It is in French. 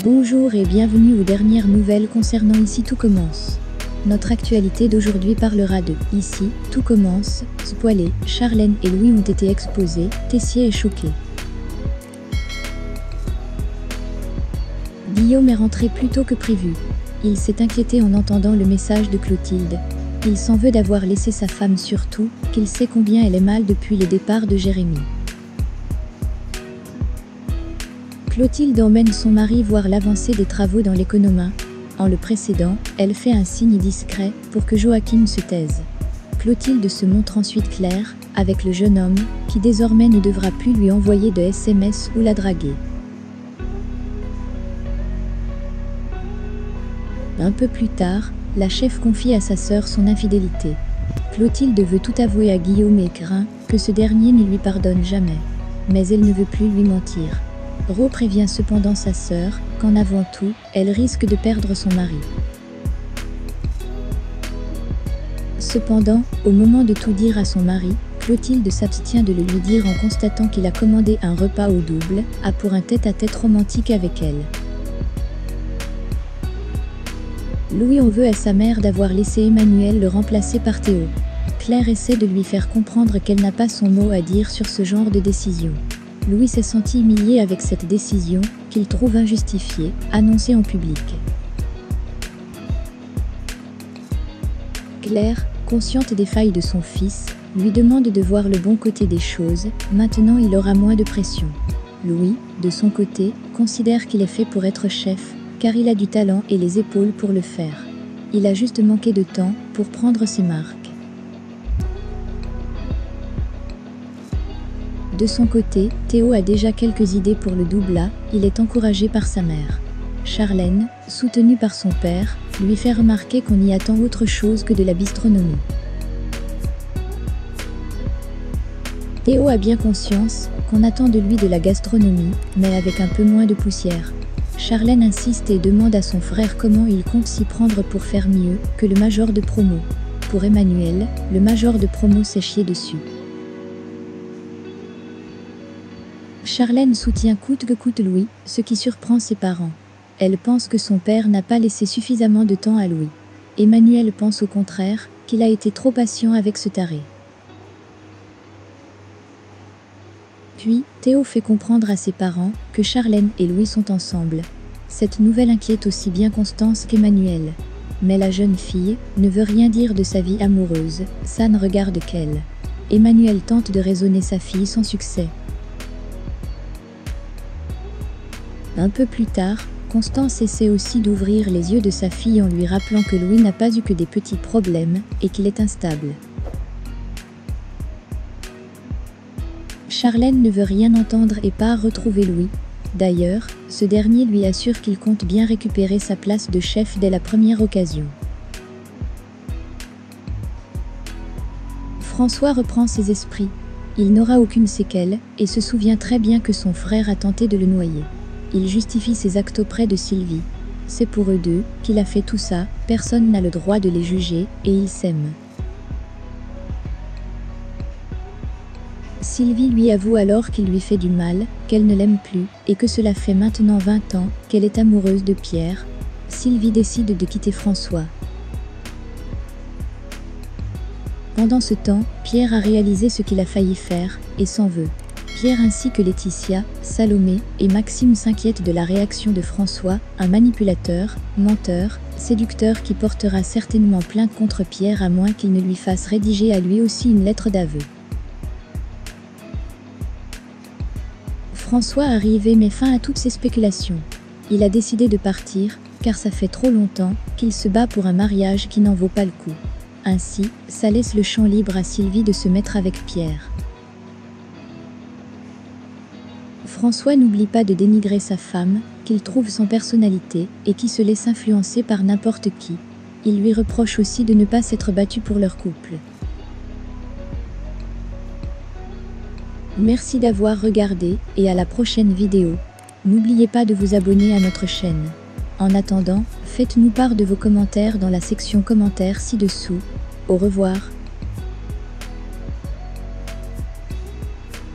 Bonjour et bienvenue aux dernières nouvelles concernant Ici tout commence. Notre actualité d'aujourd'hui parlera de Ici tout commence, spoilé, Charlène et Louis ont été exposés, Tessier est choqué. Guillaume est rentré plus tôt que prévu. Il s'est inquiété en entendant le message de Clotilde. Il s'en veut d'avoir laissé sa femme surtout, qu'il sait combien elle est mal depuis les départs de Jérémy. Clotilde emmène son mari voir l'avancée des travaux dans l'économin. En le précédant, elle fait un signe discret pour que Joachim se taise. Clotilde se montre ensuite claire avec le jeune homme, qui désormais ne devra plus lui envoyer de SMS ou la draguer. Un peu plus tard, la chef confie à sa sœur son infidélité. Clotilde veut tout avouer à Guillaume et craint que ce dernier ne lui pardonne jamais. Mais elle ne veut plus lui mentir. Ro prévient cependant sa sœur qu'en avant tout, elle risque de perdre son mari. Cependant, au moment de tout dire à son mari, Clotilde s'abstient de le lui dire en constatant qu'il a commandé un repas au double, pour un tête-à-tête romantique avec elle. Louis en veut à sa mère d'avoir laissé Emmanuel le remplacer par Théo. Claire essaie de lui faire comprendre qu'elle n'a pas son mot à dire sur ce genre de décision. Louis s'est senti humilié avec cette décision, qu'il trouve injustifiée, annoncée en public. Claire, consciente des failles de son fils, lui demande de voir le bon côté des choses, maintenant il aura moins de pression. Louis, de son côté, considère qu'il est fait pour être chef, car il a du talent et les épaules pour le faire. Il a juste manqué de temps pour prendre ses marques. De son côté, Théo a déjà quelques idées pour le double, il est encouragé par sa mère. Charlène, soutenue par son père, lui fait remarquer qu'on y attend autre chose que de la bistronomie. Théo a bien conscience qu'on attend de lui de la gastronomie, mais avec un peu moins de poussière. Charlène insiste et demande à son frère comment il compte s'y prendre pour faire mieux que le major de promo. Pour Emmanuel, le major de promo s'est chié dessus. Charlène soutient coûte que coûte Louis, ce qui surprend ses parents. Elle pense que son père n'a pas laissé suffisamment de temps à Louis. Emmanuel pense au contraire qu'il a été trop patient avec ce taré. Puis, Théo fait comprendre à ses parents que Charlène et Louis sont ensemble. Cette nouvelle inquiète aussi bien Constance qu'Emmanuel. Mais la jeune fille ne veut rien dire de sa vie amoureuse, ça ne regarde qu'elle. Emmanuel tente de raisonner sa fille sans succès. Un peu plus tard, Constance essaie aussi d'ouvrir les yeux de sa fille en lui rappelant que Louis n'a pas eu que des petits problèmes et qu'il est instable. Charlène ne veut rien entendre et part retrouver Louis. D'ailleurs, ce dernier lui assure qu'il compte bien récupérer sa place de chef dès la première occasion. François reprend ses esprits. Il n'aura aucune séquelle et se souvient très bien que son frère a tenté de le noyer. Il justifie ses actes auprès de Sylvie. C'est pour eux deux qu'il a fait tout ça, personne n'a le droit de les juger, et ils s'aiment. Sylvie lui avoue alors qu'il lui fait du mal, qu'elle ne l'aime plus, et que cela fait maintenant 20 ans qu'elle est amoureuse de Pierre. Sylvie décide de quitter François. Pendant ce temps, Pierre a réalisé ce qu'il a failli faire, et s'en veut. Pierre ainsi que Laetitia, Salomé et Maxime s'inquiètent de la réaction de François, un manipulateur, menteur, séducteur qui portera certainement plainte contre Pierre à moins qu'il ne lui fasse rédiger à lui aussi une lettre d'aveu. François arrive et met fin à toutes ces spéculations. Il a décidé de partir, car ça fait trop longtemps qu'il se bat pour un mariage qui n'en vaut pas le coup. Ainsi, ça laisse le champ libre à Sylvie de se mettre avec Pierre. François n'oublie pas de dénigrer sa femme, qu'il trouve sans personnalité et qui se laisse influencer par n'importe qui. Il lui reproche aussi de ne pas s'être battu pour leur couple. Merci d'avoir regardé et à la prochaine vidéo. N'oubliez pas de vous abonner à notre chaîne. En attendant, faites-nous part de vos commentaires dans la section commentaires ci-dessous. Au revoir.